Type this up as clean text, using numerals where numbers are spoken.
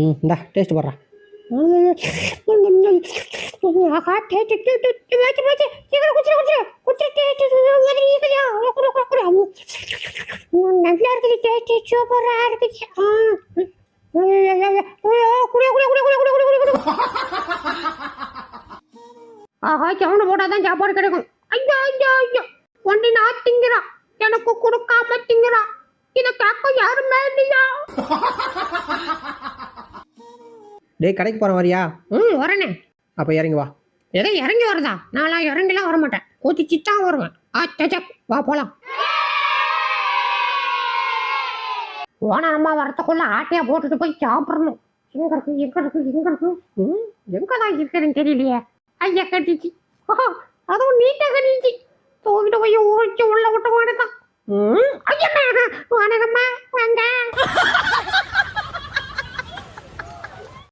இந்தா டேஸ்ட் போடுறா. நல்லா இருக்குது டேஸ்ட், சூப்பரா இருக்குது. ஆஹா, சவுண்டு போட்டாதான் சாப்பாடு கிடைக்கும். ஐயா ஐயா ஐயா, ஒன்றை நான் திங்கிறான், எனக்கு கொடுக்காம திங்கிறான். இதை காக்க யாருமே இல்லையா? டேய், கடைக்கு போற வரியா? வரனே. அப்ப இறங்கி வா. எதை இறங்கி வரதா? நான்லாம் இறங்கிலாம் வரமாட்டேன், ஊத்திச்சுதான் வருவேன். வா போலாம். ஓனரம்மா வரத்துக்குள்ள ஆட்டையா போட்டுட்டு போய் சாப்பிடணும். எங்க இருக்கு எங்க இருக்கு எங்க இருக்கு? எங்கதான் இருக்குன்னு தெரியலையே. ஐயா கட்டிச்சு, அதுவும் நீட்டா கட்டிச்சு. தூக்கிட்டு போய் ஊறிச்சு உள்ள விட்ட மாட்டேதான். ஐயா ஓனரம்மா வாங்க.